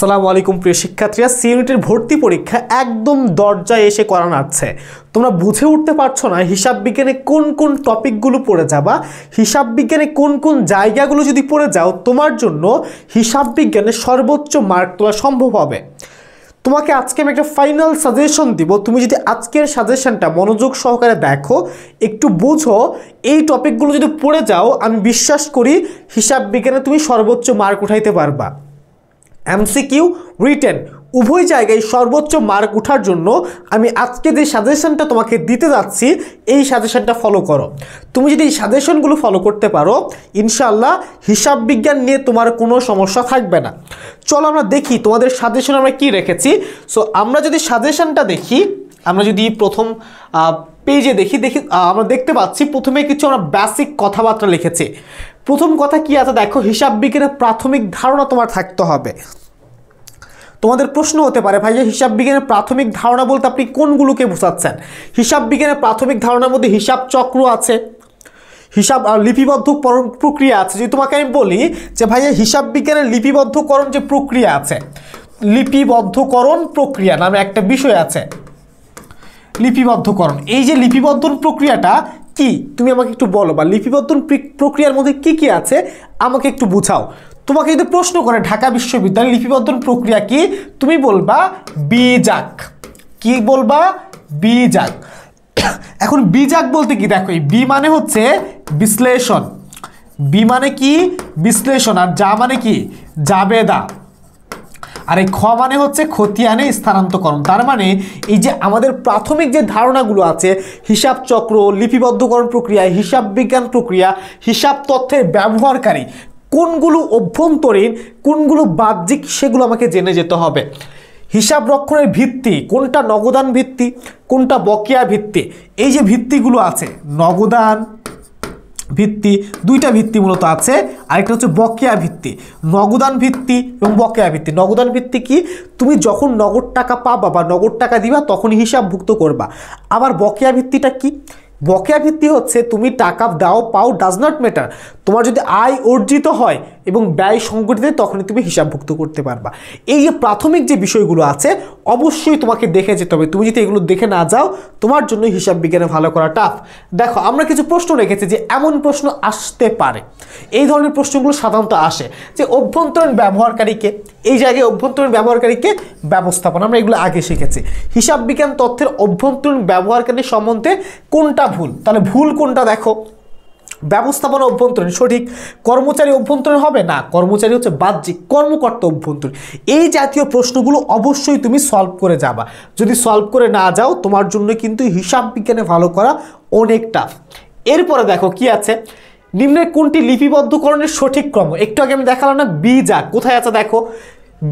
আসসালামু আলাইকুম প্রিয় শিক্ষার্থীরা, সি ইউনিটের ভর্তি পরীক্ষা একদম দরজায় এসে করানো আছে। তোমরা বুঝে উঠতে পারছো না হিসাব বিজ্ঞানে কোন কোন টপিকগুলো পড়ে যাবা, হিসাব বিজ্ঞানে কোন কোন জায়গাগুলো যদি পড়ে যাও তোমার জন্য হিসাব বিজ্ঞানে সর্বোচ্চ মার্ক তোলা সম্ভব হবে। তোমাকে আজকে আমি একটা ফাইনাল সাজেশন দিব, তুমি যদি আজকের সাজেশনটা মনোযোগ সহকারে দেখো, একটু বুঝো, এই টপিকগুলো যদি পড়ে যাও আমি বিশ্বাস করি হিসাব বিজ্ঞানে তুমি সর্বোচ্চ মার্ক উঠাইতে পারবা। এমসিকিউ রিটেন উভয় জায়গায় সর্বোচ্চ মার্ক ওঠার জন্য আমি আজকে যে সাজেশনটা তোমাকে দিতে যাচ্ছি এই সাজেশনটা ফলো করো। তুমি যদি এই সাজেশনগুলো ফলো করতে পারো ইনশাআল্লাহ হিসাব বিজ্ঞান নিয়ে তোমার কোনো সমস্যা থাকবে না। চলো আমরা দেখি তোমাদের সাজেশন আমরা কি রেখেছি। সো আমরা যদি সাজেশনটা দেখি, আমরা যদি প্রথম পেজে দেখি আমরা দেখতে পাচ্ছি প্রথমে কিছু আমরা বেসিক কথাবার্তা লিখেছি। প্রথম কথা কি আছে দেখো, হিসাব বিজ্ঞানের প্রাথমিক ধারণা তোমার থাকতে হবে। তোমাদের প্রশ্ন হতে পারে ভাইয়া হিসাব বিজ্ঞানের প্রাথমিক ধারণা বলতে আপনি কোনগুলোকে বোঝাচ্ছেন? হিসাব বিজ্ঞানের প্রাথমিক ধারণার মধ্যে হিসাব চক্র আছে, হিসাব লিপিবদ্ধ প্রক্রিয়া আছে। যদি তোমাকে আমি বলি যে ভাইয়া হিসাব বিজ্ঞানের লিপিবদ্ধকরণ যে প্রক্রিয়া আছে, লিপিবদ্ধকরণ প্রক্রিয়া নামে একটা বিষয় আছে, লিপিবদ্ধকরণ। এই যে লিপিবদ্ধন প্রক্রিয়াটা কি তুমি আমাকে একটু বলো, বা লিপিবদ্ধন প্রক্রিয়ার মধ্যে কি কি আছে আমাকে একটু বুঝাও। তোমাকে যদি প্রশ্ন করে ঢাকা বিশ্ববিদ্যালয়ের লিপিবদ্ধন প্রক্রিয়া কি, তুমি বলবা বিজাক। কি বলবা? বিজাক। এখন বিজাক বলতে কি দেখো, এই বি মানে হচ্ছে বিশ্লেষণ, বি মানে কি বিশ্লেষণ, আর যা মানে কি জাবেদা, আর এই খ মানে হচ্ছে খতিয়ানে স্থানান্তরকরণ। তার মানে এই যে আমাদের প্রাথমিক যে ধারণাগুলো আছে হিসাব চক্র, লিপিবদ্ধকরণ প্রক্রিয়া, হিসাব বিজ্ঞান প্রক্রিয়া, হিসাব তথ্যের ব্যবহারকারী, কোনগুলো অভ্যন্তরীণ কোনগুলো বাহ্যিক সেগুলো আমাকে জেনে যেতে হবে। হিসাব রক্ষণের ভিত্তি কোনটা, নগদান ভিত্তি কোনটা বকেয়া ভিত্তি। এই যে ভিত্তিগুলো আছে নগদান ভিত্তি, দুইটা ভিত্তি মূলত আছে, আরেকটা হচ্ছে বকেয়া ভিত্তি। নগদান ভিত্তি এবং বকেয়া ভিত্তি। নগদান ভিত্তি কি, তুমি যখন নগদ টাকা পাবা বা নগদ টাকা দিবা তখনই হিসাবভুক্ত করবা। আবার বকেয়া ভিত্তিটা কি? বকেয়া ভিত্তি হচ্ছে তুমি টাকা দাও পাও ডাজ নট ম্যাটার, তোমার যদি আয় অর্জিত হয় এবং ব্যয় সংগঠিত তখনই তুমি হিসাবভুক্ত করতে পারবা। এই যে প্রাথমিক যে বিষয়গুলো আছে অবশ্যই তোমাকে দেখে যেতে হবে। তুমি যদি এগুলো দেখে না যাও তোমার জন্য হিসাব বিজ্ঞানে ভালো করা টাফ। দেখো আমরা কিছু প্রশ্ন রেখেছি যে এমন প্রশ্ন আসতে পারে, এই ধরনের প্রশ্নগুলো সাধারণত আসে যে অভ্যন্তরীণ ব্যবহারকারীকে, এই জায়গায় অভ্যন্তরীণ ব্যবহারকারীকে ব্যবস্থাপনা, আমরা এগুলো আগে শিখেছি। হিসাব বিজ্ঞান তথ্যের অভ্যন্তরীণ ব্যবহারকারী সম্বন্ধে কোনটা ভুল, তাহলে ভুল কোনটা দেখো, ব্যবস্থাপনা অভ্যন্তরীণ সঠিক। কর্মচারী অভ্যন্তরীণ হবে না, কর্মচারী হচ্ছে বাহ্যিক, কর্মকর্তা অভ্যন্তরীণ। এই জাতীয় প্রশ্নগুলো অবশ্যই তুমি সলভ করে যাবা। যদি সলভ করে না যাও তোমার জন্য কিন্তু হিসাব বিজ্ঞানে ভালো করা অনেক টাফ। এরপরে দেখো কি আছে, নিম্নের কোনটি লিপিবদ্ধকরণের সঠিক ক্রম? একটু আগে আমি দেখালাম না বিজা, কোথায় আছে দেখো,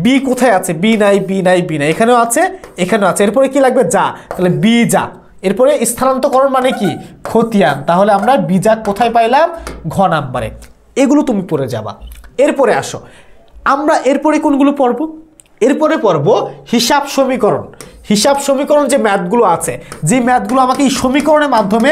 বি কোথায় আছে, বি নাই বি নাই বি নাই, এখানেও আছে এখানেও আছে। এরপরে কি লাগবে? যা, তাহলে বিজা। এরপরে স্থানান্তরকরণ মানে কি খতিয়ান, তাহলে আমরা বিজাক কোথায় পাইলাম? ঘ নাম্বারে। এগুলো তুমি পড়ে যাবা। এরপরে আসো আমরা এরপরে কোনগুলো পড়ব? এরপরে পড়ব হিসাব সমীকরণ। হিসাব সমীকরণ যে ম্যাথগুলো আছে, যে ম্যাথগুলো আমাকে এই সমীকরণের মাধ্যমে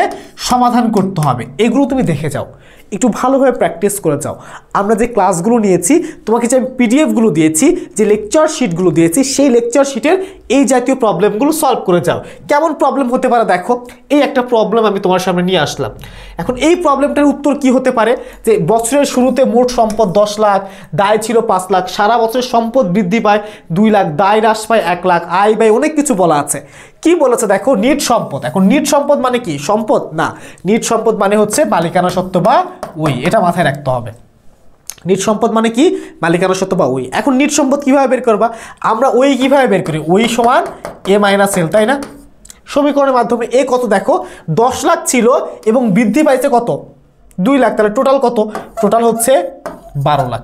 সমাধান করতে হবে, এগুলো তুমি দেখে যাও, একটু ভালোভাবে প্র্যাকটিস করে যাও। আমরা যে ক্লাসগুলো নিয়েছি তোমাকে যে পিডিএফগুলো দিয়েছি, যে লেকচার শিটগুলো দিয়েছি, সেই লেকচার শিটের এই জাতীয় প্রবলেমগুলো সলভ করে যাও। কেমন প্রবলেম হতে পারে দেখো, এই একটা প্রবলেম আমি তোমার সামনে নিয়ে আসলাম। এখন এই প্রবলেমটার উত্তর কি হতে পারে, যে বছরের শুরুতে মোট সম্পদ 10 লাখ, দায় ছিল 5 লাখ, সারা বছরের সম্পদ বৃদ্ধি পায় 2 লাখ, দায় হ্রাস পায় 1 লাখ, আয় ব্যয় অনেক কিছু বলা আছে। কি বলেছে দেখো, নিট সম্পদ। এখন নিট সম্পদ মানে কি? সম্পদ না, নিট সম্পদ মানে হচ্ছে মালিকানা সত্ত্ব বা ওই, এটা মাথায় রাখতে হবে। নিট সম্পদ মানে কি? মালিকানা সত্ত্ব বা ওই। এখন নিট সম্পদ কিভাবে বের করবা? আমরা ওই কিভাবে বের করি? ওই সমান এ মাইনাস এল, তাই না? সমীকরণের মাধ্যমে এ কত দেখো 10 লাখ ছিল এবং বৃদ্ধি পাইছে কত 2 লাখ, তাহলে টোটাল কত? টোটাল হচ্ছে 12 লাখ।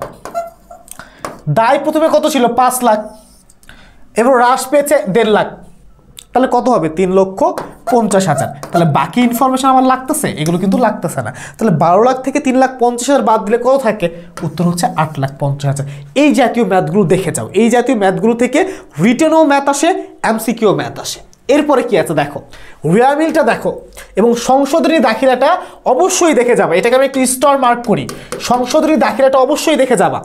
দায় প্রথমে কত ছিল? 5 লাখ, এবার হ্রাস পেয়েছে 1.5 লাখ, তাহলে কত হবে? 3,50,000। তাহলে বাকি ইনফরমেশন আমার লাগতেছে? এগুলো কিন্তু লাগতেছে না। তাহলে 12 লাখ থেকে 3,50,000 বাদ দিলে কত থাকে? উত্তর হচ্ছে 8,50,000। এই জাতীয় ম্যাথগুলো দেখে যাও। এই জাতীয় ম্যাথগুলো থেকে রিটেনও ম্যাথ আসে, এমসিকিউ ম্যাথ আসে। এরপরে কি আছে দেখো, রিয়ামিলটা দেখো এবং সংশোধনী দাখিলাটা অবশ্যই দেখে যাবা। এটাকে আমি একটু স্টার মার্ক করি, সংশোধনী দাখিলাটা অবশ্যই দেখে যাবা।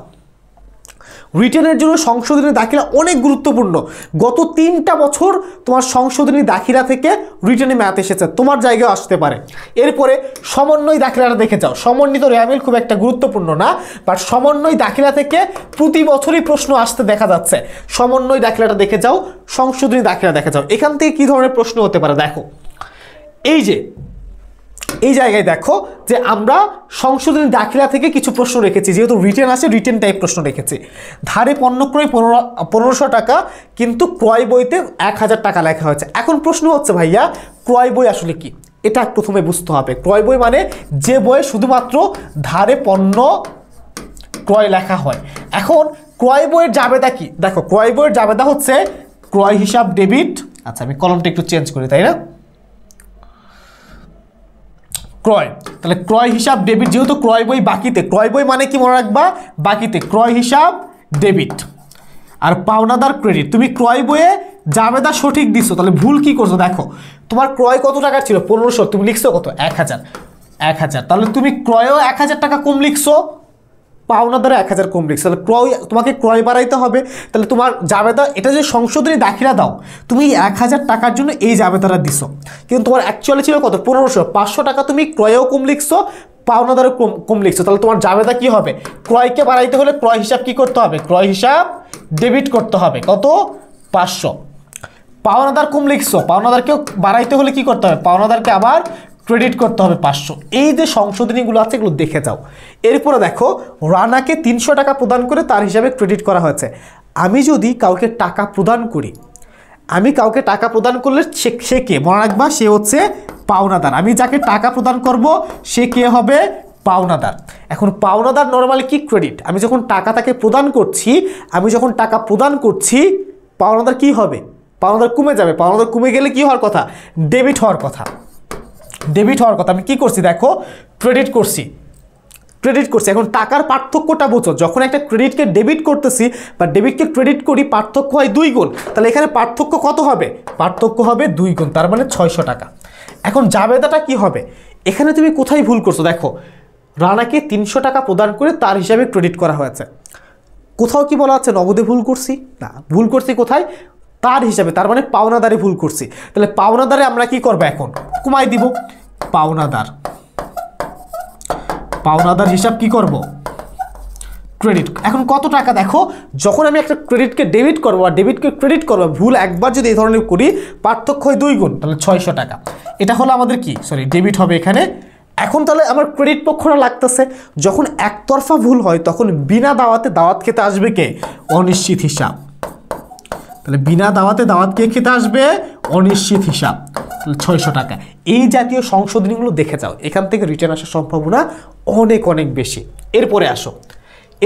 রিটেনের জন্য সংশোধনী দাখিলা অনেক গুরুত্বপূর্ণ। গত 3টা বছর তোমার সংশোধনী দাখিলা থেকে রিটেনে ম্যাথ এসেছে, তোমার জায়গায় আসতে পারে। এরপরে সমন্বয় দাখিলাটা দেখে যাও। সমন্বিত র্যামিল খুব একটা গুরুত্বপূর্ণ না, বাট সমন্বয় দাখিলা থেকে প্রতি বছরই প্রশ্ন আসতে দেখা যাচ্ছে। সমন্বয় দাখিলাটা দেখে যাও, সংশোধনী দাখিলা দেখে যাও, এখান থেকে কী ধরনের প্রশ্ন হতে পারে দেখো। এই জায়গায় দেখো যে আমরা সংশোধনী দাখিলা থেকে কিছু প্রশ্ন রেখেছি, যেহেতু রিটেন আসে রিটেন টাইপ প্রশ্ন রেখেছি। ধারে পণ্য ক্রয় 1500 টাকা, কিন্তু ক্রয় বইতে 1000 টাকা লেখা হয়েছে। এখন প্রশ্ন হচ্ছে ভাইয়া ক্রয় বই আসলে কি, এটা প্রথমে বুঝতে হবে। ক্রয় বই মানে যে বইয়ে শুধুমাত্র ধারে পণ্য ক্রয় লেখা হয়। এখন ক্রয় বইয়ের জাবেদা কি দেখো, ক্রয় বইয়ের জাবেদা হচ্ছে ক্রয় হিসাব ডেবিট। আচ্ছা আমি কলমটা একটু চেঞ্জ করি, তাই না, ক্রয়, তাহলে ক্রয় হিসাব ডেবিট, যেহেতু ক্রয় বই বাকিতে, ক্রয় বই মানে কি মনে রাখবা, বাকিতে ক্রয় হিসাব ডেবিট। আর পাওনাদার ক্রেডিট, তুমি ক্রয় বইয়ে জাবেদা সঠিক দিছো, তাহলে ভুল কি করছো দেখো, তোমার ক্রয় কত টাকা ছিল 1500, তুমি লিখছো কত 1000, তাহলে তুমি ক্রয়ও 1000 টাকা কম লিখছো, পাওনাদারে 1000 কম লিখছো, তাহলে ক্রয় তোমাকে ক্রয় বাড়াইতে হবে। তাহলে তোমার জাবেদা, এটা যে সংশোধনী দাখিলা দাও তুমি 1000 টাকার জন্য এই জাবেদাটা দিছো, কিন্তু তোমার অ্যাকচুয়ালি ছিল কত 1500, 500 টাকা তুমি ক্রয়েও কম লিখছো, পাওনাদারে কম লিখছো, তাহলে তোমার জাবেদা কি হবে, ক্রয়কে বাড়াইতে হলে ক্রয় হিসাব কি করতে হবে, ক্রয় হিসাব ডেবিট করতে হবে, কত 500। পাওনাদার কম লিখছো, পাওনাদারকেও বাড়াইতে হলে কি করতে হবে, পাওনাদারকে আবার ক্রেডিট করতে হবে 500। এই যে সংশোধনীগুলো আছে এগুলো দেখে যাও। এরপরে দেখো রানাকে 300 টাকা প্রদান করে তার হিসাবে ক্রেডিট করা হয়েছে। আমি যদি কাউকে টাকা প্রদান করি, আমি কাউকে টাকা প্রদান করলে সে কে মনে রাখবা, সে হচ্ছে পাওনাদার। আমি যাকে টাকা প্রদান করব সে কে হবে, পাওনাদার। এখন পাওনাদার নরমালি কি ক্রেডিট, আমি যখন টাকা তাকে প্রদান করছি, পাওনাদার কি হবে, পাওনাদার কমে যাবে। পাওনাদার কমে গেলে কি হওয়ার কথা, ডেবিট হওয়ার কথা। আমি কি করছি দেখো, ক্রেডিট করছি। এখন টাকার পার্থক্যটা বোঝো, যখন একটা ক্রেডিটকে ডেবিট করতেছি বা ডেবিটকে ক্রেডিট করি, পার্থক্য হয় 2 গুণ, তাহলে এখানে পার্থক্য কত হবে, পার্থক্য হবে 2 গুণ, তার মানে 600 টাকা। এখন জাবেদাটা কি হবে, এখানে তুমি কোথায় ভুল করছো দেখো, রানাকে 300 টাকা প্রদান করে তার হিসাবে ক্রেডিট করা হয়েছে, কোথাও কি বলা আছে নগদে ভুল করছি, না, ভুল করছি কোথায়, তার হিসাবে, তার মানে পাওনাদারে ভুল করছি। তাহলে পাওনাদারে আমরা কি করবো, এখন কমাই দিব, পাওনাদার হিসাব কি করব, ক্রেডিট। এখন কত টাকা দেখো, যখন আমি একটা ক্রেডিটকে ডেবিট করবো আর ডেবিটকে ক্রেডিট করবো, ভুল একবার যদি এই ধরনের করি পার্থক্য হয় 2 গুণ, তাহলে 600 টাকা। এটা হলো আমাদের কি, ডেবিট হবে এখানে। এখন তাহলে আমার ক্রেডিট পক্ষটা লাগতেছে, যখন একতরফা ভুল হয় তখন বিনা দাওয়াতে দাওয়াত খেতে আসবে কে, অনিশ্চিত হিসাব। তাহলে বিনা দাওয়াতে দাওয়াত কে খেতে আসবে, অনিশ্চিত হিসাব, তাহলে 600 টাকা। এই জাতীয় সংশোধনীগুলো দেখে যাও, এখান থেকে রিটার্ন আসার সম্ভাবনা অনেক বেশি।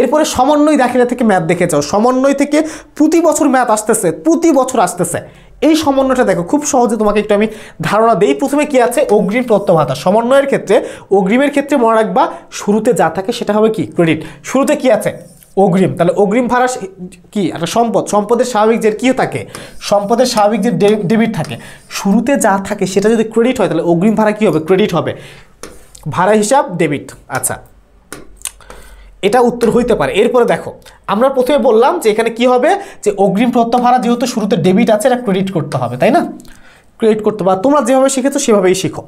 এরপরে সমন্বয় দাখিলা থেকে ম্যাথ দেখে যাও। সমন্বয় থেকে প্রতি বছর ম্যাথ আসতেছে। এই সমন্বয়টা দেখো খুব সহজে তোমাকে একটু আমি ধারণা দেই। প্রথমে কি আছে, অগ্রিম প্রত্যয় ভাতা। সমন্বয়ের ক্ষেত্রে, অগ্রিমের ক্ষেত্রে মনে রাখবা শুরুতে যা থাকে সেটা হবে কি, ক্রেডিট। শুরুতে কি আছে, অগ্রিম, তাহলে অগ্রিম ভাড়া কি একটা সম্পদের স্বাভাবিক যে কি থাকে, সম্পদের স্বাভাবিক যে ডেবিট থাকে, শুরুতে যা থাকে সেটা যদি ক্রেডিট হয় তাহলে অগ্রিম ভাড়া কি হবে, ক্রেডিট হবে, ভাড়া হিসাব ডেবিট। আচ্ছা, এটা উত্তর হইতে পারে। এরপরে দেখো আমরা প্রথমে বললাম যে এখানে কি হবে, যে অগ্রিম প্রত্যভাড়া যেহেতু শুরুতে ডেবিট আছে এটা ক্রেডিট করতে হবে, তাই না, ক্রেডিট করতে পারো, তোমরা যেভাবে শিখেছো সেভাবেই শিখো।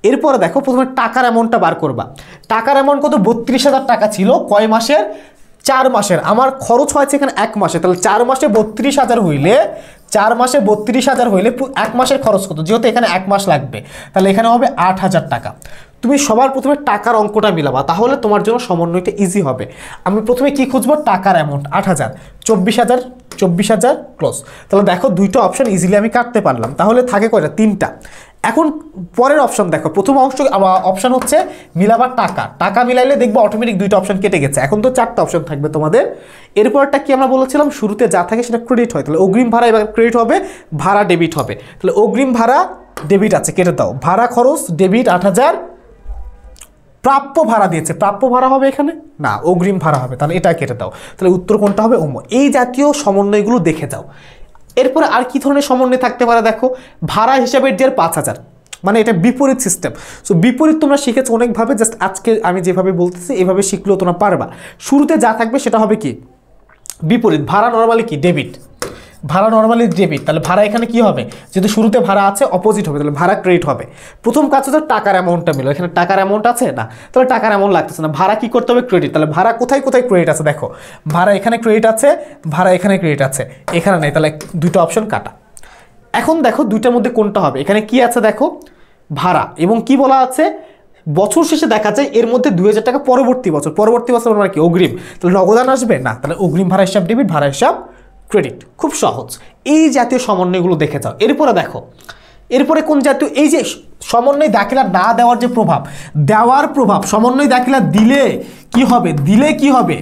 এরপরে দেখো প্রথমে টাকার অ্যামাউন্টটা বার করবা। টাকার অ্যামাউন্ট কত, 32,000 টাকা ছিল, কয় মাসের, 4 মাসের। আমার খরচ হয়েছে এখানে 1 মাসে, তাহলে 4 মাসে 32,000 হইলে, 4 মাসে 32,000 হইলে 1 মাসের খরচ কত, যেহেতু এখানে 1 মাস লাগবে তাহলে এখানে হবে 8,000 টাকা। তুমি সবার প্রথমে টাকার অঙ্কটা মিলাবা, তাহলে তোমার জন্য সমন্বয়টা ইজি হবে। আমি প্রথমে কি খুঁজবো, টাকার অ্যামাউন্ট 8,000, 24,000 ক্লোজ। তাহলে দেখো দুইটা অপশন ইজিলি আমি কাটতে পারলাম, তাহলে থাকে কয়টা, 3টা। এখন পরের অপশন দেখো, প্রথম অপশন হচ্ছে মিলাবার টাকা মিলাইলে দেখবো অটোমেটিক 2টা অপশন কেটে গেছে, এখন তো 4টা অপশন থাকবে তোমাদের। এরপরটা কি আমরা বলেছিলাম, শুরুতে যা থাকে সেটা ক্রেডিট হয়, তাহলে অগ্রিম ভাড়া এবার ক্রেডিট হবে, ভাড়া ডেবিট হবে। তাহলে অগ্রিম ভাড়া ডেবিট আছে, কেটে দাও, ভাড়া খরচ ডেবিট 8,000, প্রাপ্য ভাড়া দিয়েছে, প্রাপ্য ভাড়া হবে এখানে না, অগ্রিম ভাড়া হবে, তাহলে এটা কেটে দাও। তাহলে উত্তর কোনটা হবে, এই জাতীয় সমন্বয়গুলো দেখে যাও। এরপরে আর কি ধরনের সমন্বয় থাকতে পারে দেখো, ভাড়া হিসাবের যে 5,000, মানে এটা বিপরীত সিস্টেম। সো বিপরীত তোমরা শিখেছো অনেকভাবে, জাস্ট আজকে আমি যেভাবে বলতেছি এভাবে শিখলেও তোমরা পারবা। শুরুতে যা থাকবে সেটা হবে কি, বিপরীত, ভাড়া নরমালি কি ডেবিট, ভাড়া নরমালি ডেবিট, তাহলে ভাড়া এখানে কি হবে, যেহেতু শুরুতে ভাড়া আছে অপোজিট হবে, তাহলে ভাড়া ক্রেডিট হবে। প্রথম কাজ হচ্ছে টাকার অ্যামাউন্টটা মিলো, এখানে টাকার অ্যামাউন্ট আছে না, তাহলে টাকার অ্যামাউন্ট লাগতেছে না, ভাড়া কি করতে হবে ক্রেডিট, তাহলে ভাড়া কোথায় কোথায় ক্রেডিট আছে দেখো, ভাড়া এখানে ক্রেডিট আছে, ভাড়া এখানে ক্রেডিট আছে, এখানে নেই, তাহলে দুটো অপশন কাটা। এখন দেখো দুইটার মধ্যে কোনটা হবে, এখানে কি আছে দেখো ভাড়া, এবং কি বলা আছে বছর শেষে দেখা যায় এর মধ্যে 2000 টাকা পরবর্তী বছর মানে কি অগ্রিম, তাহলে নগদান আসবে না, তাহলে অগ্রিম ভাড়া হিসাব ডেবিট, ভাড়া হিসাব ক্রেডিট, খুব সহজ। এই জাতীয় সমন্বয়গুলো দেখে যাও। এরপরে দেখো, এরপরে কোন জাতীয়, এই যে সমন্বয় দাখিলা না দেওয়ার যে প্রভাব, দেওয়ার প্রভাব, সমন্বয় দাখিলা দিলে কি হবে, দিলে কি হবে,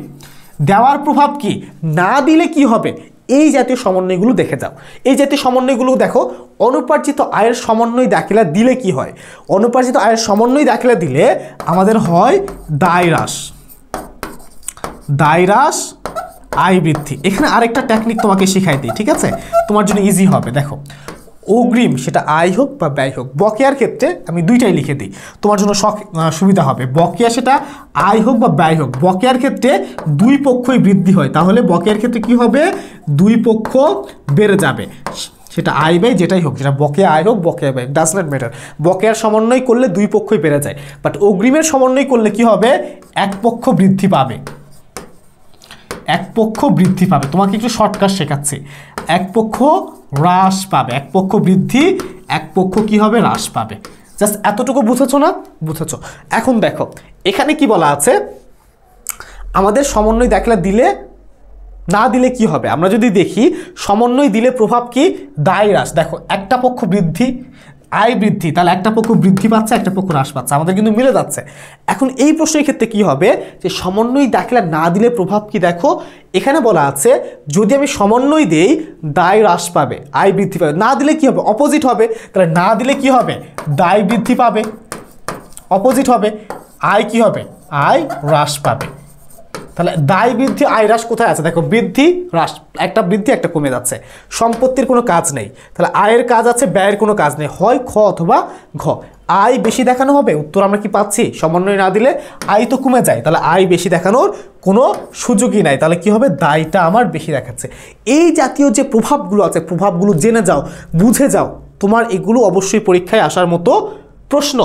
দেওয়ার প্রভাব কি, না দিলে কি হবে, এই জাতীয় সমন্বয়গুলো দেখে যাও। এই জাতীয় সমন্বয়গুলো দেখো, অনুপার্জিত আয়ের সমন্বয় দাখিলা দিলে কি হয়, অনুপার্জিত আয়ের সমন্বয় দাখিলা দিলে আমাদের হয় দায় হ্রাস, দায় হ্রাস, আয় বৃদ্ধি। এখানে আরেকটা টেকনিক তোমাকে শিখাই দিই, ঠিক আছে, তোমার জন্য ইজি হবে। দেখো অগ্রিম সেটা আয় হোক বা ব্যয় হোক, বকেয়ার ক্ষেত্রে আমি দুইটাই লিখে দিই, তোমার জন্য সুবিধা হবে। বকেয়া সেটা আয় হোক বা ব্যয় হোক, বকেয়ার ক্ষেত্রে দুই পক্ষই বৃদ্ধি হয়, তাহলে বকেয়ার ক্ষেত্রে কি হবে, দুই পক্ষ বেড়ে যাবে, সেটা আয় ব্যয় যেটাই হোক, সেটা বকেয়া আয় হোক বকেয়া ব্যয়, ডাজ নট ম্যাটার। বকেয়ার সমন্বয় করলে দুই পক্ষই বেড়ে যায়, বাট অগ্রিমের সমন্বয় করলে কি হবে, এক পক্ষ বৃদ্ধি পাবে, এক পক্ষ বৃদ্ধি পাবে। তোমাকে একটু শর্টকাট শেখাচ্ছি, এক পক্ষ হ্রাস পাবে, এক পক্ষ বৃদ্ধি, এক পক্ষ কি হবে, হ্রাস পাবে। জাস্ট এতটুকু বুঝেছো না, বুঝেছো। এখন দেখো এখানে কি বলা আছে, আমাদের সমন্বয় দাখিলা দিলে না দিলে কি হবে, আমরা যদি দেখি সমন্বয় দিলে প্রভাব কি, দায় হ্রাস। দেখো একটা পক্ষ বৃদ্ধি, আয় বৃদ্ধি, তাহলে একটা পক্ষ বৃদ্ধি পাচ্ছে, একটা পক্ষ হ্রাস পাচ্ছে, আমাদের কিন্তু মিলে যাচ্ছে। এখন এই প্রশ্নের ক্ষেত্রে কি হবে, যে সমন্বয় দাখিলা না দিলে প্রভাব কি, দেখো এখানে বলা আছে যদি আমি সমন্বয় দেই দায় হ্রাস পাবে, আয় বৃদ্ধি পাবে, না দিলে কি হবে, অপোজিট হবে, তাহলে না দিলে কি হবে, দায় বৃদ্ধি পাবে, অপোজিট হবে, আয় কি হবে, আয় হ্রাস পাবে। তাহলে দায় বৃদ্ধি আয় হ্রাস কোথায় আছে, দেখো বৃদ্ধি হ্রাস, একটা বৃদ্ধি একটা কমে যাচ্ছে, সম্পত্তির কোনো কাজ নেই, তাহলে আয়ের কাজ আছে, ব্যয়ের কোনো কাজ নেই, হয় খ অথবা ঘ। আয় বেশি দেখানো হবে, উত্তর আমরা কি পাচ্ছি, সমন্বয় না দিলে আয় তো কমে যায়, তাহলে আয় বেশি দেখানোর কোনো সুযোগই নাই, তাহলে কি হবে, দায়টা আমার বেশি দেখাচ্ছে। এই জাতীয় যে প্রভাবগুলো আছে, প্রভাবগুলো জেনে যাও, বুঝে যাও, তোমার এগুলো অবশ্যই পরীক্ষায় আসার মতো প্রশ্ন।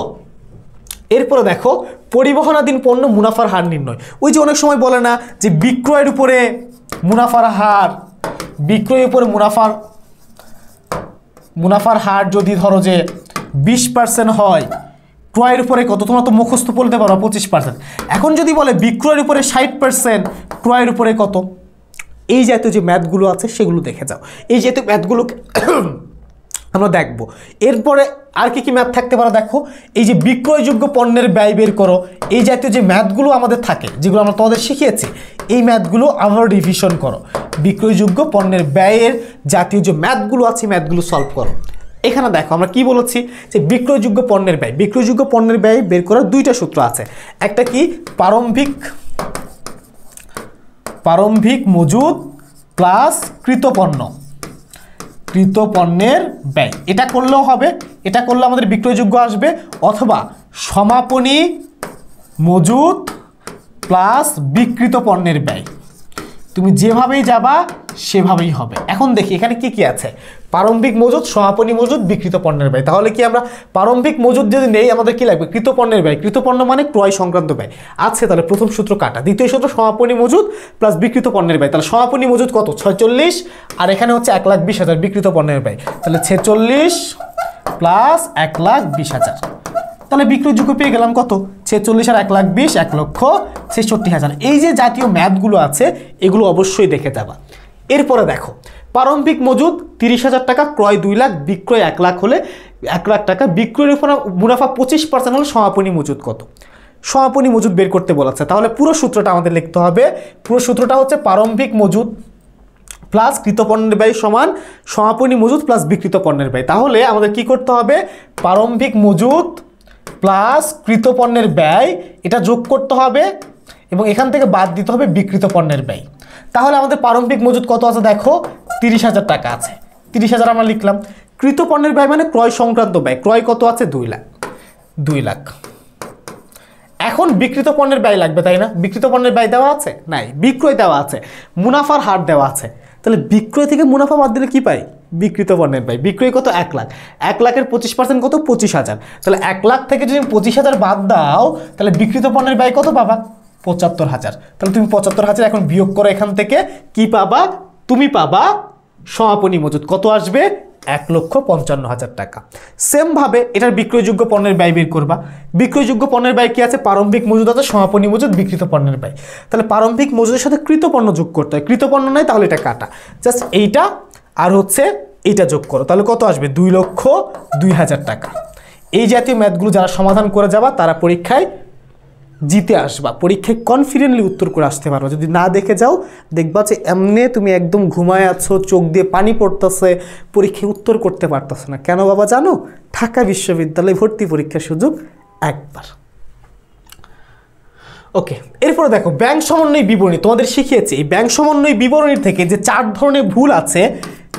এরপরে দেখো পরিবহনাধীন পণ্য মুনাফার হার নির্ণয়। ওই যে অনেক সময় বলে না যে বিক্রয়ের উপরে মুনাফার হার, বিক্রয়ের উপরে মুনাফার হার যদি ধরো যে 20% হয়, ক্রয়ের উপরে কত, তোমরা তো মুখস্থ বলতে পারো 25%। এখন যদি বলে বিক্রয়ের উপরে 60%, ক্রয়ের উপরে কত, এই জাতীয় যে ম্যাথগুলো আছে সেগুলো দেখে যাও, এই জাতীয় ম্যাথগুলোকে আমরা দেখব। এরপরে আর কি কি ম্যাথ থাকতে পারে দেখো, এই যে বিক্রয়যোগ্য পণ্যের ব্যয় বের করো, এই জাতীয় যে ম্যাথগুলো আমাদের থাকে, যেগুলো আমরা তোমাদের শিখিয়েছি, এই ম্যাথগুলো আমরা রিভিশন করো, বিক্রয়যোগ্য পণ্যের ব্যয়ের জাতীয় যে ম্যাথগুলো আছে ম্যাথগুলো সলভ করো। এখানে দেখো আমরা কি বলেছি, যে বিক্রয়যোগ্য পণ্যের ব্যয়, বিক্রয়যোগ্য পণ্যের ব্যয় বের করার দুইটা সূত্র আছে, একটা কি প্রারম্ভিক মজুদ প্লাস কৃতপণ্য, কৃতপণ্যের ব্যয়, এটা করলেও হবে, এটা করলে আমাদের বিক্রয়যোগ্য আসবে, অথবা সমাপনী মজুদ প্লাস বিক্রিত পণ্যের ব্যয়, তুমি যেভাবেই যাবা সেভাবেই হবে। এখন দেখি এখানে কি কি আছে, প্রারম্ভিক মজুদ, সমাপনী মজুদ, বিক্রিত পণ্যের ব্যয়। তাহলে কি আমরা প্রারম্ভিক মজুদ যদি নেই আমাদের কি লাগবে, কৃতপণ্যের ব্যয়, কৃতপণ্য মানে ক্রয় সংক্রান্ত ব্যয় আছে, তাহলে প্রথম সূত্র কাটা। দ্বিতীয় সূত্র সমাপনী মজুদ প্লাস বিক্রিত পণ্যের ব্যয়, তাহলে সমাপনী মজুদ কত 46, আর এখানে হচ্ছে 1,20,000 বিক্রিত পণ্যের ব্যয়, তাহলে 46 প্লাস 1,20,000, তাহলে বিক্রয়যোগ্য পেয়ে গেলাম কত, 46 আর 1,20,000 1,66,000। এই যে জাতীয় ম্যাথগুলো আছে এগুলো অবশ্যই দেখে যাবা। এরপরে দেখো প্রারম্ভিক মজুদ 30,000 টাকা, ক্রয় 2 লাখ, বিক্রয় 1 লাখ হলে 1 লাখ টাকা, বিক্রয়ের উপর মুনাফা 25% হলে সমাপনী মজুদ কত, সমাপনী মজুদ বের করতে বলেছে। তাহলে পুরো সূত্রটা আমাদের লিখতে হবে, পুরো সূত্রটা হচ্ছে প্রারম্ভিক মজুদ প্লাস কৃতপণ্যের ব্যয় সমান সমাপনী মজুদ প্লাস বিক্রিত পণ্যের ব্যয়। তাহলে আমাদের কি করতে হবে, প্রারম্ভিক মজুদ প্লাস কৃতপণ্যের ব্যয় এটা যোগ করতে হবে এবং এখান থেকে বাদ দিতে হবে বিক্রিত পণ্যের ব্যয়। তাহলে আমাদের প্রারম্ভিক মজুদ কত আছে দেখো, 30,000 টাকা আছে, 30,000 আমরা লিখলাম। কৃতপণ্যের ব্যয় মানে ক্রয় সংক্রান্ত ব্যয়, ক্রয় কত আছে 2 লাখ, 2 লাখ। এখন বিক্রিত পণ্যের ব্যয় লাগবে, তাই না? বিক্রিত পণ্যের ব্যয় দেওয়া আছে? নাই। বিক্রয় দেওয়া আছে, মুনাফার হার দেওয়া আছে। তাহলে বিক্রয় থেকে মুনাফা বাদ দিলে কি পাই? বিক্রিত পণ্যের ব্যয়। বিক্রয় কত? 1 লাখ। 1 লাখের 25% কত? 25,000। তাহলে 1 লাখ থেকে যদি 25,000 বাদ দাও তাহলে বিক্রিত পণ্যের ব্যয় কত পাবা? 75,000। তাহলে তুমি 75,000 এখন বিয়োগ করো এখান থেকে, কি পাবা? তুমি পাবা সমাপনী মজুদ কত আসবে? 1,55,000 টাকা। সেমভাবে এটার বিক্রয়যোগ্য পণ্যের ব্যয় বের করবা। বিক্রয়যোগ্য পণ্যের ব্যয় কি আছে? প্রারম্ভিক মজুদ আছে, সমাপনী মজুদ, বিক্রিত পণ্যের ব্যয়। তাহলে প্রারম্ভিক মজুদের সাথে কৃত পণ্য যোগ করতে হয়। কৃত পণ্য নাই তাহলে এটা কাটা, জাস্ট এইটা আর হচ্ছে এইটা যোগ করো, তাহলে কত আসবে? 2,02,000 টাকা। এই জাতীয় ম্যাথগুলো যারা সমাধান করে যাবা তারা পরীক্ষায় জিতে আসবা, পরীক্ষায় কনফিডেন্টলি উত্তর করে আসতে পারবা। যদি না দেখে যাও দেখবা যে এমনি তুমি একদম ঘুমায় আছো, চোখ দিয়ে পানি পড়তেছে, পরীক্ষায় উত্তর করতে পারতেছো না। কেন বাবা জানো? ঢাকা বিশ্ববিদ্যালয়ে ভর্তি পরীক্ষার সুযোগ একবার। ওকে, এরপরে দেখো ব্যাংক সমন্বয় বিবরণী। তোমাদের শিখিয়েছি এই ব্যাংক সমন্বয় বিবরণী থেকে যে 4 ধরনের ভুল আছে,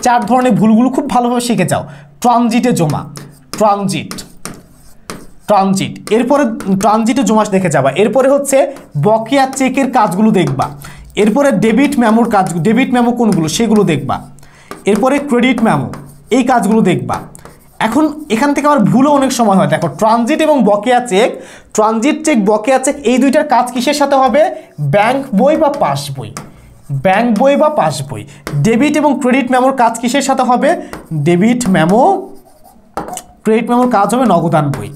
4 ধরনের ভুলগুলো খুব ভালোভাবে শিখে যাও। ট্রানজিটে জমা, ট্রানজিট, এরপরে ট্রানজিটে জমা দেখে যাবা। এরপরে হচ্ছে বকেয়া চেকের কাজগুলো দেখবা। এরপরে ডেবিট মেমোর কাজ, ডেবিট মেমো কোনগুলো সেগুলো দেখবা। এরপরে ক্রেডিট মেমো, এই কাজগুলো দেখবা। এখন এখান থেকে আবার ভুলও অনেক সময় হয়। দেখো ট্রানজিট এবং বকেয়া চেক, ট্রানজিট চেক, বকেয়া চেক এই দুইটার কাজ কিসের সাথে হবে? ব্যাংক বই বা পাস বই, ব্যাংক বই বা পাস বই। ডেবিট এবং ক্রেডিট মেমোর কাজ কিসের সাথে হবে? ডেবিট মেমো, ক্রেডিট মেমোর কাজ হবে নগদান বই।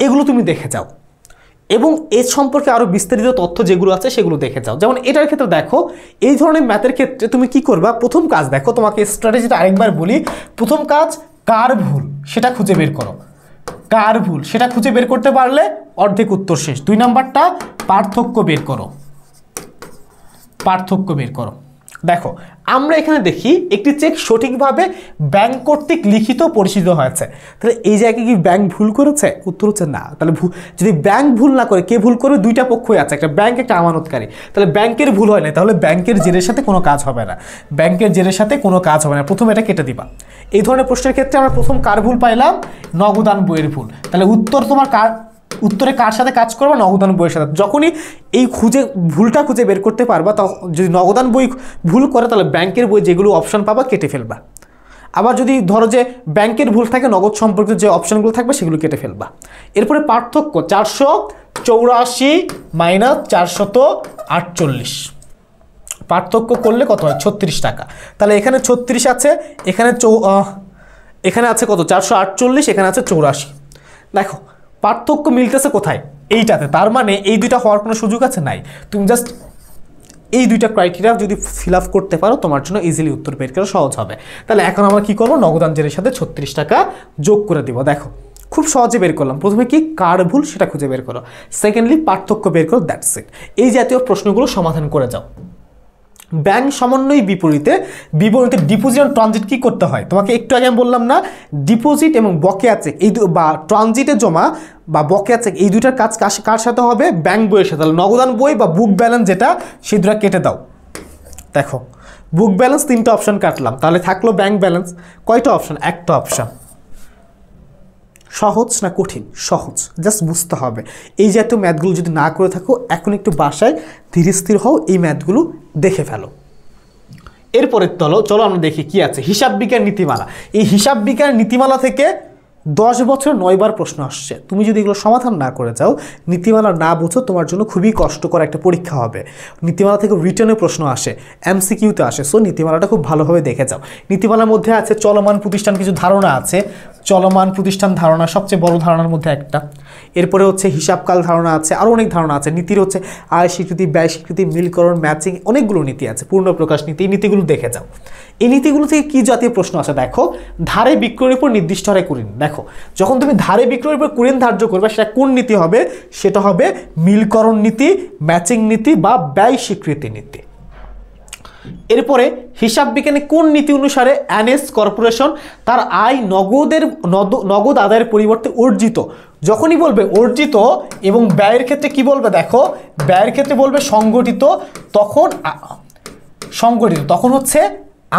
এগুলো তুমি দেখে যাও এবং এর সম্পর্কে আরও বিস্তারিত তথ্য যেগুলো আছে সেগুলো দেখে যাও। যেমন এটার ক্ষেত্রে দেখো, এই ধরনের ম্যাথের ক্ষেত্রে তুমি কি করবা? প্রথম কাজ দেখো, তোমাকে স্ট্র্যাটেজিটা আরেকবার বলি। প্রথম কাজ কার ভুল সেটা খুঁজে বের করো, কার ভুল সেটা খুঁজে বের করতে পারলে অর্ধেক উত্তর শেষ। 2 নাম্বারটা পার্থক্য বের করো, পার্থক্য বের করো। দেখো আমরা এখানে দেখি একটি চেক সঠিকভাবে ব্যাংক কর্তৃক লিখিত পরিচিত হয়েছে, তাহলে এই জায়গায় কি ব্যাংক ভুল করেছে? উত্তর হচ্ছে না। তাহলে যদি ব্যাংক ভুল না করে কে ভুল করে? দুইটা পক্ষই আছে, একটা ব্যাংক একটা আমানতকারী। তাহলে ব্যাংকের ভুল হয় না, তাহলে ব্যাংকের জেরের সাথে কোনো কাজ হবে না, ব্যাংকের জেরের সাথে কোনো কাজ হবে না। প্রথম এটা কেটে দিবা। এই ধরনের প্রশ্নের ক্ষেত্রে আমরা প্রথম কার ভুল পাইলাম? নগদান বইয়ের ভুল। তাহলে উত্তর তোমার কার, উত্তরে কার সাথে কাজ করবে? নগদান বইয়ের সাথে। যখনই এই ভুলটা খুঁজে বের করতে পারবা, তখন যদি নগদান বই ভুল করে তাহলে ব্যাংকের বই যেগুলো অপশন পাবা কেটে ফেলবা। আবার যদি ধরো যে ব্যাংকের ভুল থাকে, নগদ সম্পর্কিত যে অপশনগুলো থাকবে সেগুলো কেটে ফেলবা। এরপরে পার্থক্য 484 মাইনাস 448, পার্থক্য করলে কত হয়? 36 টাকা। তাহলে এখানে 36 আছে, এখানে আছে কত? 448, এখানে আছে 84। দেখো পার্থক্য মিলতেছে কোথায়? এইটাতে। তার মানে এই দুইটা হওয়ার কোনো সুযোগ আছে? নাই। তুমি জাস্ট এই দুইটা ক্রাইটেরিয়া যদি ফিল আপ করতে পারো তোমার জন্য ইজিলি উত্তর বের করা সহজ হবে। তাহলে এখন আমরা কি করবো? নগদান জেরের সাথে 36 টাকা যোগ করে দিব। দেখো খুব সহজে বের করলাম। প্রথমে কি কার ভুল সেটা খুঁজে বের করো, সেকেন্ডলি পার্থক্য বের করো, দ্যাটস ইট। এই জাতীয় প্রশ্নগুলো সমাধান করে যাও। ব্যাংক সমন্বয় বিপরীতে ডিপোজিট এবং ট্রানজিট কি করতে হয়? তোমাকে একটু আগে আমি বললাম না, ডিপোজিট এবং বকেয়া চেক এই বা ট্রানজিটে জমা বা বকেয়া চেক এই দুইটার কাজ কার সাথে হবে? ব্যাংক বইয়ের সাথে। নগদান বই বা বুক ব্যালেন্স যেটা, সেই দুটা কেটে দাও। দেখো বুক ব্যালেন্স 3টা অপশন কাটলাম, তাহলে থাকলো ব্যাংক ব্যালেন্স। কয়টা অপশন? একটা অপশন। সহজ না কঠিন? সহজ, জাস্ট বুঝতে হবে। এই জাতীয় ম্যাথগুলো যদি না করে থাকো এখন একটু বাসায় ধীরে স্থির হও, এই ম্যাথগুলো দেখে ফেলো। এরপরে চলো আমরা দেখি কি আছে। হিসাব বিজ্ঞান নীতিমালা। এই হিসাব বিজ্ঞান নীতিমালা থেকে 10 বছর 9 বার প্রশ্ন আসছে। তুমি যদি এগুলো সমাধান না করে যাও, নীতিমালা না বুঝো, তোমার জন্য খুবই কষ্টকর একটা পরীক্ষা হবে। নীতিমালা থেকে রিটার্নে প্রশ্ন আসে, MCQতে আসে। সো নীতিমালাটা খুব ভালোভাবে দেখে যাও। নীতিমালার মধ্যে আছে চলমান প্রতিষ্ঠান, কিছু ধারণা আছে। চলমান প্রতিষ্ঠান ধারণা সবচেয়ে বড় ধারণার মধ্যে একটা। এরপরে হচ্ছে হিসাবকাল ধারণা আছে, আরও অনেক ধারণা আছে। নীতির হচ্ছে আয় স্বীকৃতি, ব্যয় স্বীকৃতি, মিলকরণ, ম্যাচিং, অনেকগুলো নীতি আছে। পূর্ণ প্রকাশ নীতি, এই নীতিগুলো দেখে যাও। এই নীতিগুলো থেকে কী জাতীয় প্রশ্ন আছে? দেখো ধারে বিক্রয়ের উপর নির্দিষ্ট হারে কুরিন। দেখো যখন তুমি ধারে বিক্রয়ের উপর কুরিন ধার্য করবে সেটা কোন নীতি হবে? সেটা হবে মিলকরণ নীতি, ম্যাচিং নীতি বা ব্যয় স্বীকৃতি নীতি। এরপরে হিসাব বিজ্ঞানে কোন নীতি অনুসারে এনএস কর্পোরেশন তার আয় নগদ আদায়ের পরিবর্তে অর্জিত, যখনই বলবে অর্জিত এবং ব্যয়ের ক্ষেত্রে কি বলবে? দেখো ব্যয়ের ক্ষেত্রে বলবে সংগঠিত, তখন হচ্ছে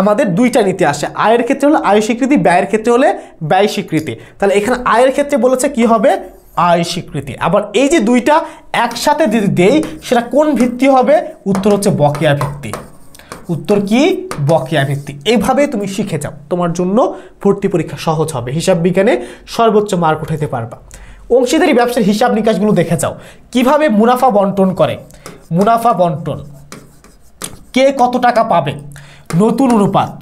আমাদের দুইটা নীতি আসে। আয়ের ক্ষেত্রে হলে আয় স্বীকৃতি, ব্যয়ের ক্ষেত্রে হলে ব্যয় স্বীকৃতি। তাহলে এখানে আয়ের ক্ষেত্রে বলেছে কি হবে? আয় স্বীকৃতি। আবার এই যে দুইটা একসাথে যদি দেই সেটা কোন ভিত্তি হবে? উত্তর হচ্ছে বকেয়া ভিত্তি। উত্তর কি? বকেয়া ভিত্তি। এইভাবে তুমি শিখে যাও, তোমার জন্য ভর্তি পরীক্ষা সহজ হবে, হিসাব বিজ্ঞানে সর্বোচ্চ মার্ক উঠাতে পারবা। অংশীদারি ব্যবসার হিসাব নিকাশগুলো দেখে যাও, কিভাবে মুনাফা বন্টন করে। মুনাফা বন্টন, কে কত টাকা পাবে, নতুন অনুপাত,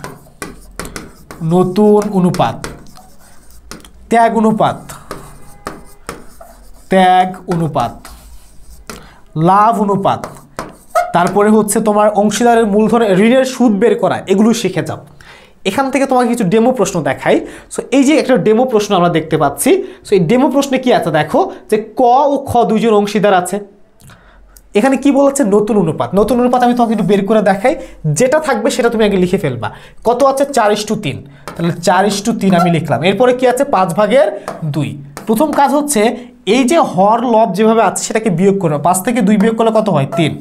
নতুন অনুপাত, ত্যাগ অনুপাত, ত্যাগ অনুপাত, লাভ অনুপাত, তারপরে হচ্ছে তোমার অংশীদারের মূলধনের ঋণের সুদ বের করা, এগুলো শিখে যাও। এখান থেকে তোমাকে কিছু ডেমো প্রশ্ন দেখাই। সো এই যে একটা ডেমো প্রশ্ন আমরা দেখতে পাচ্ছি, সো এই ডেমো প্রশ্নে কি আছে দেখো, যে ক ও খ দুইজন অংশীদার আছে। এখানে কি বলেছে? নতুন অনুপাত। নতুন অনুপাত আমি তোমাকে একটু বের করে দেখাই, যেটা থাকবে সেটা তুমি আগে লিখে ফেলবা। কত আছে? 4:3, তাহলে 4:3 আমি লিখলাম। এরপরে কি আছে? 5/2। প্রথম কাজ হচ্ছে এই যে হর লব যেভাবে আছে সেটাকে বিয়োগ করবে। 5 থেকে 2 বিয়োগ করলে কত হয়? 3।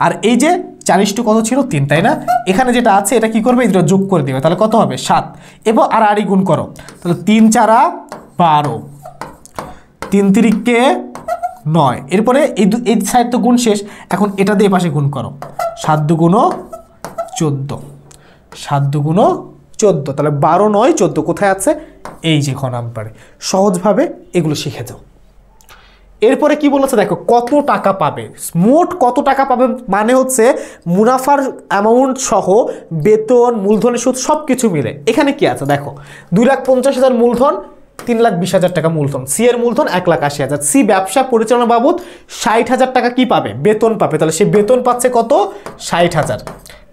আর এই যে 4:2 কত ছিল? 3, তাই না? এখানে যেটা আছে এটা কি করবে? এটা যোগ করে দিবে, তাহলে কত হবে? 7। এবং আর গুণ করো, তাহলে 3 4 12, 3 3 9। এরপরে এই সাইড তো গুণ শেষ, এখন এটা দিয়ে পাশে গুণ করো। 7 2 14, 7 2 14, তাহলে 12 9 14 কোথায় আছে? এই যে খ নাম্বারে। সহজভাবে এগুলো শিখে যাও। এরপরে কি বলেছে দেখো, কত টাকা পাবে। মোট কত টাকা পাবে মানে হচ্ছে মুনাফার অ্যামাউন্ট সহ বেতন, মূলধনের সুদ সব কিছু মিলে। এখানে কি আছে দেখো, 2,50,000 মূলধন, 3,20,000 টাকা মূলধন। সি এর মূলধন 1,80,000। সি ব্যবসা পরিচালনা বাবদ 60,000 টাকা কি পাবে? বেতন পাবে। তাহলে সে বেতন পাচ্ছে কত? 60,000।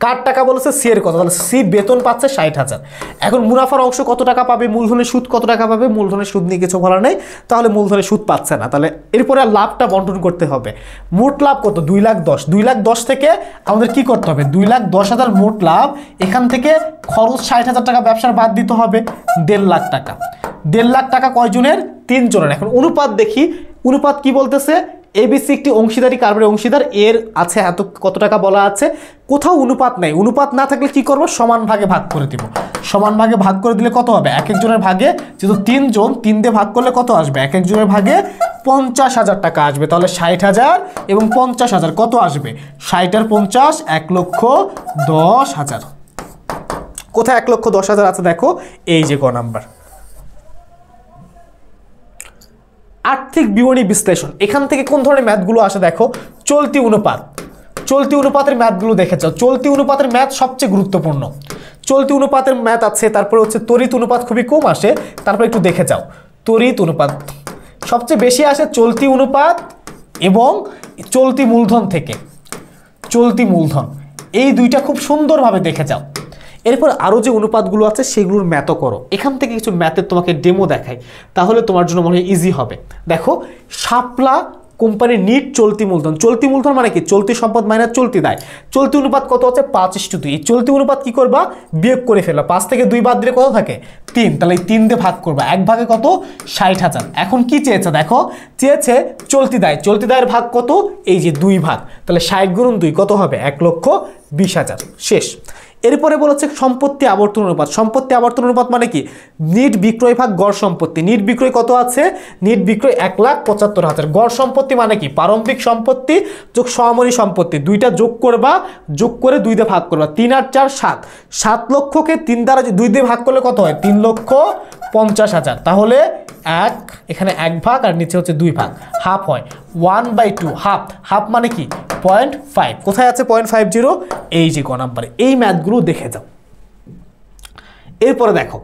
কার টাকা বলেছে? সি এর কথা, তাহলে সি বেতন পাচ্ছে 60,000। এখন মুনাফার অংশ কত টাকা পাবে? মূলধনের সুদ কত টাকা পাবে? মূলধনের সুদ নিয়ে কিছু বলা নেই, তাহলে মূলধনের সুদ পাচ্ছে না। তাহলে এরপরে লাভটা বন্টন করতে হবে। মোট লাভ কত? 2,10,000। 2,10,000 থেকে আমাদের কি করতে হবে? 2,10,000 মোট লাভ, এখান থেকে খরচ 60,000 টাকা ব্যবসার বাদ দিতে হবে, 1.5 লাখ টাকা। 1.5 লাখ টাকা কয়জনের? 3 জনের। এখন অনুপাত দেখি, অনুপাত কি বলতেছে? এবিসি একটি অংশীদারি কারবারের অংশীদার, এর আছে এত কত টাকা বলা আছে, কোথাও অনুপাত নেই। অনুপাত না থাকলে কি করব? সমান ভাগে ভাগ করে দিব। সমান ভাগে ভাগ করে দিলে কত হবে? এক একজনের ভাগে, যেহেতু 3 জন, 3 দিয়ে ভাগ করলে কত আসবে? এক একজনের ভাগে 50,000 টাকা আসবে। তাহলে 60,000 এবং 50,000 কত আসবে? 60 আর 50 1,10,000। কোথায় 1,10,000 আছে দেখো, এই যে গ নাম্বার। আর্থিক বিবরণী বিশ্লেষণ, এখান থেকে কোন ধরনের ম্যাথগুলো আসে দেখো, চলতি অনুপাত। চলতি অনুপাতের ম্যাথগুলো দেখে যাও। চলতি অনুপাতের ম্যাথ সবচেয়ে গুরুত্বপূর্ণ। চলতি অনুপাতের ম্যাথ আছে, তারপরে হচ্ছে তড়িৎ অনুপাত খুবই কম আসে, তারপর একটু দেখে যাও। তড়িৎ অনুপাত সবচেয়ে বেশি আসে চলতি অনুপাত এবং চলতি মূলধন থেকে। চলতি মূলধন, এই দুইটা খুব সুন্দরভাবে দেখে যাও। এরপর আরও যে অনুপাতগুলো আছে সেগুলোর ম্যাথও করো। এখান থেকে কিছু ম্যাথের তোমাকে ডেমো দেখাই, তাহলে তোমার জন্য মনে হয় ইজি হবে। দেখো, শাপলা কোম্পানির নিট চলতি মূলধন। চলতি মূলধন মানে কি? চলতি সম্পদ মাইনাস চলতি দায়। চলতি অনুপাত কত আছে? 5:2। এই চলতি অনুপাত কি করবা? বিয়োগ করে ফেলবা। 5 থেকে 2 বাদ দিলে কত থাকে? 3। তাহলে এই 3 দিয়ে ভাগ করবা। এক ভাগে কত? 60,000। এখন কি চেয়েছে দেখো, চেয়েছে চলতি দায়। চলতি দায়ের ভাগ কত? এই যে 2 ভাগ। তাহলে 60 × 2 কত হবে? 1,20,000। শেষ। এরপরে বলেছে সম্পত্তি আবর্তন অনুপাত। সম্পত্তি আবর্তন অনুপাত মানে কি? নিট বিক্রয় ভাগ গড় সম্পত্তি। নিট বিক্রয় কত আছে? নিট বিক্রয় 1,75,000। গড় সম্পত্তি মানে কি? প্রারম্ভিক সম্পত্তি যোগ সমাপনী সম্পত্তি, দুইটা যোগ করবা, যোগ করে 2 দিয়ে ভাগ করবা। 3 আর 4 7। 7 লক্ষকে 3 দ্বারা 2 দিয়ে ভাগ করলে কত হয়? 3,50,000। তাহলে এখানে 1 ভাগ আর নিচে হচ্ছে 2 ভাগ, হাফ হয়। 1/2 হাফ। হাফ মানে কি? 0.5। কোথায় আছে 0.50? এই যে ক নাম্বারে। এই ম্যাথগুলো দেখে যাও। এরপরে দেখো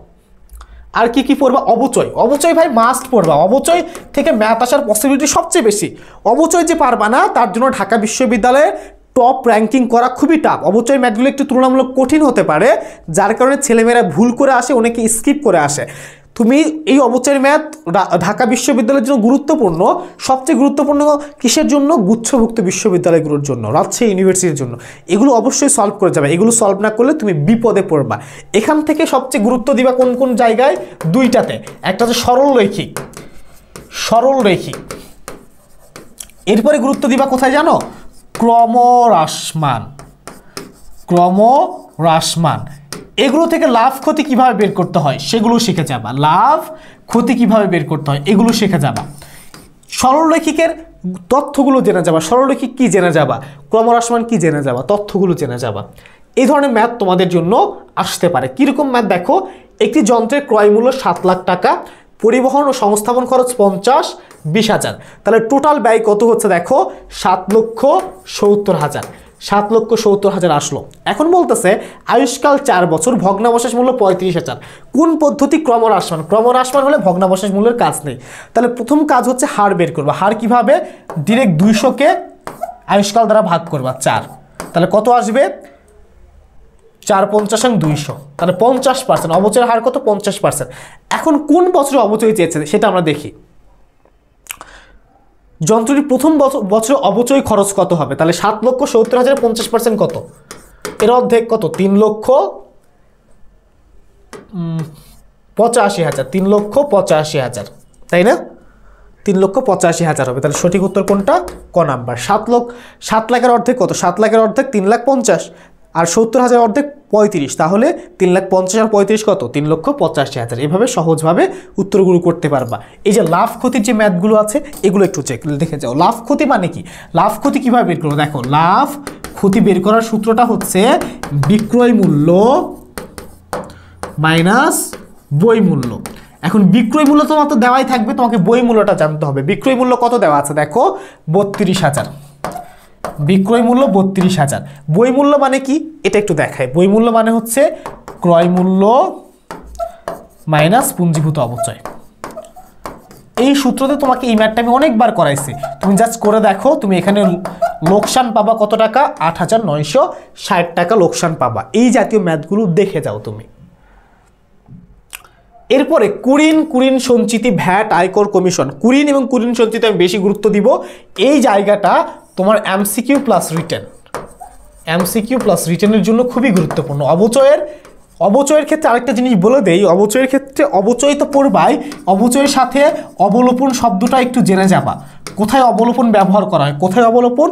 আর কি কি পড়বা? অবচয়। অবচয় ভাই মাস্ট পড়বা। অবচয় থেকে ম্যাথ আসার পসিবিলিটি সবচেয়ে বেশি। অবচয় যে পারবা না তার জন্য ঢাকা বিশ্ববিদ্যালয়ে টপ র্যাঙ্কিং করা খুবই টাফ। অবচয় ম্যাথগুলো একটু তুলনামূলক কঠিন হতে পারে, যার কারণে ছেলেমেয়েরা ভুল করে আসে, অনেকে স্কিপ করে আসে। তুমি এই অবচয়ের ম্যাথ ঢাকা বিশ্ববিদ্যালয়ের জন্য গুরুত্বপূর্ণ। সবচেয়ে গুরুত্বপূর্ণ কিসের জন্য? গুচ্ছভুক্ত বিশ্ববিদ্যালয়গুলোর জন্য, রাজশাহী ইউনিভার্সিটির জন্য। এগুলো অবশ্যই সলভ করে যাবে। এগুলো সলভ না করলে তুমি বিপদে পড়বা। এখান থেকে সবচেয়ে গুরুত্ব দিবা কোন কোন জায়গায়? 2টাতে। একটা হচ্ছে সরলরৈখিক। সরলরৈখিক। এরপরে গুরুত্ব দিবা কোথায় জানো? ক্রমহ্রাসমান। ক্রমহ্রাসমান। এগুলো থেকে লাভ ক্ষতি কিভাবে বের করতে হয় সেগুলো শিখে যাবা। লাভ ক্ষতি কিভাবে বের করতে হয় এগুলো শিখে যাবা। সরলরৈখিকের তথ্যগুলো জেনে যাবা, সরলরৈখিক কি জেনে যাবা, ক্রমহ্রাসমান কি জেনে যাবা, তথ্যগুলো জেনে যাবা। এই ধরনের ম্যাথ তোমাদের জন্য আসতে পারে। কীরকম ম্যাথ দেখো, একটি যন্ত্রের ক্রয় মূল্য 7 লাখ টাকা, পরিবহন ও সংস্থাপন খরচ 50-20,000, তাহলে টোটাল ব্যয় কত হচ্ছে দেখো 7,70,000, 7,70,000 আসলো। এখন বলতেছে আয়ুষ্কাল 4 বছর, ভগ্নাবশেষ মূল্য 35,000। কোন পদ্ধতি? ক্রমহ্রাসমান। ক্রমহ্রাসমান হলে ভগ্নাবশেষ মূল্যের কাজ নেই। তাহলে প্রথম কাজ হচ্ছে হার বের করবা। হার কিভাবে? ডিরেক্ট 200-কে আয়ুষ্কাল দ্বারা ভাগ করবা 4, তাহলে কত আসবে? 4×৫০=200, তাহলে 50%। অবচয়ের হার কত? 50%। এখন কোন বছরে অবচয় চেয়েছে সেটা আমরা দেখি। যন্ত্রটি প্রথম বছরে অবচয় খরচ কত হবে? তাহলে 7,70,000 50% কত? এর অর্ধেক কত? 3,85,000, 3,85,000, তাই না? 3,85,000 হবে। তাহলে সঠিক উত্তর কোনটা? ক নাম্বার। 7 লাখের অর্ধেক কত? 7 লাখের অর্ধেক 3,50,000, আর 70,000 অর্ধেক 35, তাহলে 3,50,000 আর 35 কত? 3,85,000। এভাবে সহজভাবে উত্তরগুলো করতে পারবা। এই যে লাভ ক্ষতির যে ম্যাথগুলো আছে এগুলো একটু দেখে যাও। লাভ ক্ষতি মানে কি? লাভ ক্ষতি কিভাবে বের করবো? দেখো, লাভ ক্ষতি বের করার সূত্রটা হচ্ছে বিক্রয় মূল্য মাইনাস বই মূল্য। এখন বিক্রয় মূল্য তোমার তো দেওয়াই থাকবে, তোমাকে বই মূল্যটা জানতে হবে। বিক্রয় মূল্য কত দেওয়া আছে দেখো? 32,000। বিক্রয় মূল্য 32,000। বই মূল্য মানে কি এটা একটু দেখায়। বই মূল্য মানে হচ্ছে ক্রয় মূল্য মাইনাস পুঞ্জীভূত অবচয়। এই সূত্রতে তোমাকে এই ম্যাথটা আমি অনেকবার করাইছি, তুমি জাস্ট করে দেখো। তুমি এখানে লোকসান পাবা কত টাকা? 8,960 টাকা লোকসান পাবা। এই জাতীয় ম্যাথগুলো দেখে যাও তুমি। এরপরে কুরিন সঞ্চিতি, ভ্যাট, আয়কর, কমিশন। কুরিন এবং কুরিন সঞ্চিতি আমি বেশি গুরুত্ব দিব। এই জায়গাটা তোমার এমসিকিউ প্লাস রিটেনের জন্য খুবই গুরুত্বপূর্ণ। অবচয়ের ক্ষেত্রে আরেকটা জিনিস বলে দেই। অবচয়ের ক্ষেত্রে অবচয় তো পড়বাই, অবচয়ের সাথে অবলোপন শব্দটা একটু জেনে যাবা। কোথায় অবলোপন ব্যবহার করা হয়? কোথায় অবলোপন?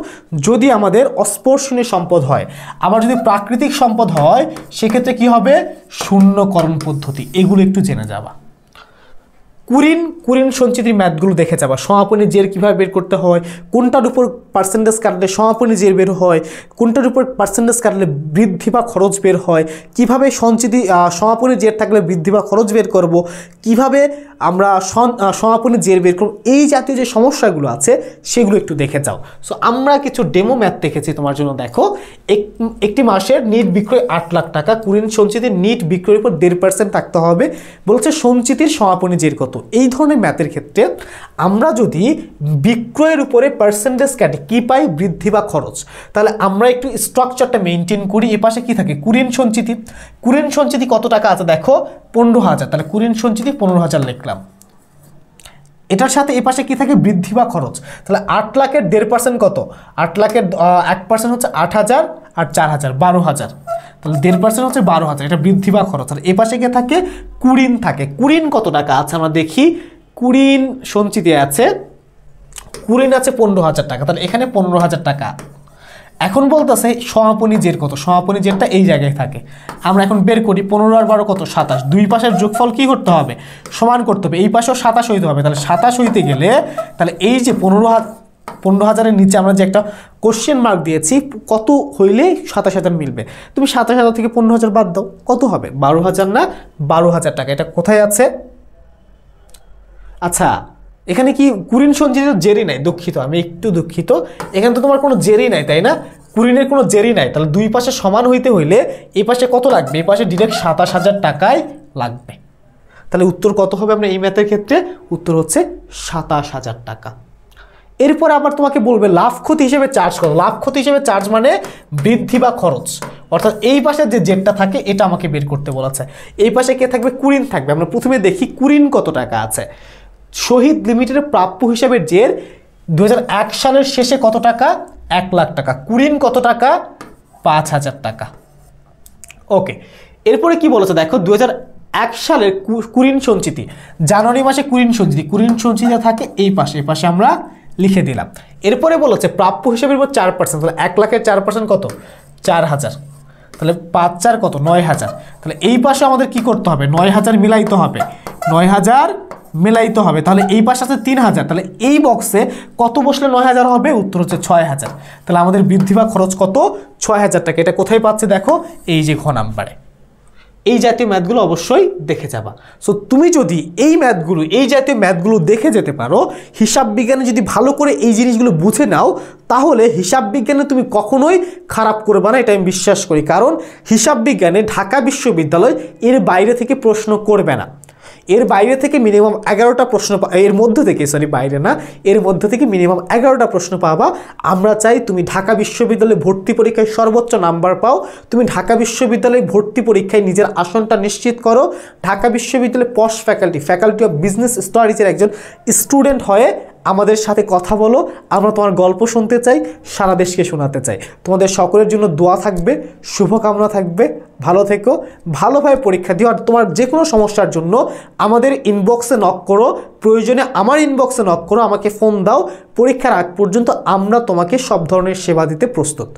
যদি আমাদের অস্পর্শনীয় সম্পদ হয়। আবার যদি প্রাকৃতিক সম্পদ হয় সেক্ষেত্রে কি হবে? শূন্যকরণ পদ্ধতি। এগুলো একটু জেনে যাবা। কুরিন সঞ্চিতির ম্যাথগুলো দেখে যাবা। সমাপনী জের কীভাবে বের করতে হয়, কোনটার উপর পার্সেন্টেজ কাটলে সমাপনী জের বের হয়, কোনটার উপর পার্সেন্টেজ কাটলে বৃদ্ধি বা খরচ বের হয়, কিভাবে সমাপনী জের থাকলে বৃদ্ধি বা খরচ বের করব, কিভাবে আমরা সমাপনী জের বের করব। এই জাতীয় যে সমস্যাগুলো আছে সেগুলো একটু দেখে যাও। সো আমরা কিছু ডেমো ম্যাথ দেখেছি তোমার জন্য। দেখো, একটি মাসের নিট বিক্রয় 8 লাখ টাকা, কুরিন সঞ্চিতির নিট বিক্রয়ের উপর 1.5% থাকতে হবে। বলছে সঞ্চিতির সমাপনী জের কত? এই ধরনের ম্যাথের ক্ষেত্রে আমরা যদি বিক্রয়ের উপরে পার্সেন্টেজ কাটি কি পাই? বৃদ্ধি বা খরচ। তাহলে আমরা একটু স্ট্রাকচারটা মেনটেন করি। এ পাশে কি থাকে? কুরিন সঞ্চিতি কত টাকা আছে দেখো? 15,000। তাহলে কুরিন সঞ্চিতি 15,000 লিখলাম। এটার সাথে এ পাশে কি থাকে? বৃদ্ধি বা খরচ। তাহলে 8 লাখের 1.5% কত? 8 লাখের 1% হচ্ছে 8,000, আর 4,000 12,000। তাহলে 1.5% হচ্ছে 12,000। এটা বৃদ্ধি বা খরচ। আর এ পাশে কে থাকে? কুরিন থাকে। কুরিন কত টাকা আছে আমরা দেখি। কুরিন সঞ্চিতি আছে, কুরিন আছে 15,000 টাকা। তাহলে এখানে 15,000 টাকা। এখন বলতেছে সমাপনী জের কত? সমাপনী জেরটা এই জায়গায় থাকে। আমরা এখন বের করি। 15 আর 12 কত? 27। দুই পাশের যোগফল কি করতে হবে? সমান করতে হবে। এই পাশেও 27 হইতে হবে। তাহলে 27 হইতে গেলে তাহলে এই যে 15,000-এর নিচে আমরা যে একটা কোশ্চেন মার্ক দিয়েছি, কত হইলে 27,000 মিলবে? তুমি 27,000 থেকে 15,000 বাদ দাও, কত হবে? 12,000 না? 12,000 টাকা। এটা কোথায় আছে? আচ্ছা, এখানে কি কুরিন সঞ্চিতির জেরি নাই? দুঃখিত, আমি একটু দুঃখিত। এখানে তো তোমার কোনো জেরি নাই, তাই না? কুরিনের কোনো জেরি নাই। তাহলে দুই পাশে সমান হইতে হইলে এই পাশে কত লাগবে? এই পাশে ডিরেক্ট 27,000 টাকাই লাগবে। তাহলে উত্তর কত হবে আমরা এই ম্যাথের ক্ষেত্রে? উত্তর হচ্ছে 27,000 টাকা। এরপর আবার তোমাকে বলবে লাভ ক্ষতি হিসেবে চার্জ করো। লাভ ক্ষতি হিসেবে চার্জ মানে বৃদ্ধি বা খরচ। অর্থাৎ এই পাশে যে জেটটা থাকে এটা আমাকে বের করতে বলেছে। এই পাশে কে থাকবে? কুরিন থাকবে। আমরা প্রথমে দেখি কুরিন কত টাকা আছে। শহীদ লিমিটেডের প্রাপ্য হিসাবে জের 2001 সালের শেষে কত টাকা? 1 লাখ টাকা। কুরিন কত টাকা? 5,000 টাকা। ওকে, এরপরে কি বলেছে দেখো, 2001 সালের কুরিন সঞ্চিতি, জানুয়ারি মাসে কুরিন সঞ্চিতি থাকে এই পাশে। এই পাশে আমরা লিখে দিলাম। এরপরে বলেছে প্রাপ্য হিসাবে 4%। তাহলে 1 লাখের 4% কত? 4,000। তাহলে 5/4 কত? 9,000। তাহলে এই পাশে আমাদের কি করতে হবে? 9,000 মিলাইতে হবে। 9,000 মেলাইতে হবে। তাহলে এই পাশে আছে 3000, তাহলে এই বক্সে কত বসলে 9000 হবে? উত্তর হচ্ছে 6000। তাহলে আমাদের বৃদ্ধি বা খরচ কত? 6000 টাকা। এটা কোথায় পাচ্ছে দেখো, এই যে ঘ নাম্বারে। এই জাতীয় ম্যাথগুলো অবশ্যই দেখে যাবা। সো তুমি যদি এই জাতীয় ম্যাথগুলো দেখে যেতে পারো, হিসাব বিজ্ঞানে যদি ভালো করে এই জিনিসগুলো বুঝে নাও, তাহলে হিসাব বিজ্ঞানে তুমি কখনোই খারাপ করবে না, এটা আমি বিশ্বাস করি। কারণ হিসাব বিজ্ঞানে ঢাকা বিশ্ববিদ্যালয় এর বাইরে থেকে প্রশ্ন করবে না। এর বাইরে থেকে মিনিমাম 11টা প্রশ্ন, এর মধ্যে থেকে, বাইরে না, এর মধ্যে থেকে মিনিমাম 11টা প্রশ্ন পাবা। আমরা চাই তুমি ঢাকা বিশ্ববিদ্যালয়ে ভর্তি পরীক্ষায় সর্বোচ্চ নাম্বার পাও, তুমি ঢাকা বিশ্ববিদ্যালয়ে ভর্তি পরীক্ষায় নিজের আসনটা নিশ্চিত করো, ঢাকা বিশ্ববিদ্যালয়ে পস্ট ফ্যাকাল্টি অফ বিজনেস স্টাডিজের একজন স্টুডেন্ট হয়ে আমাদের সাথে কথা বলো। আমরা তোমার গল্প শুনতে চাই, সারা দেশকে শোনাতে চাই। তোমাদের সকলের জন্য দোয়া থাকবে, শুভকামনা থাকবে। ভালো থেকো, ভালোভাবে পরীক্ষা দিও। আর তোমার যে কোনো সমস্যার জন্য আমাদের ইনবক্সে নক করো, প্রয়োজনে আমার ইনবক্সে নক করো, আমাকে ফোন দাও। পরীক্ষার আগ পর্যন্ত আমরা তোমাকে সব ধরনের সেবা দিতে প্রস্তুত।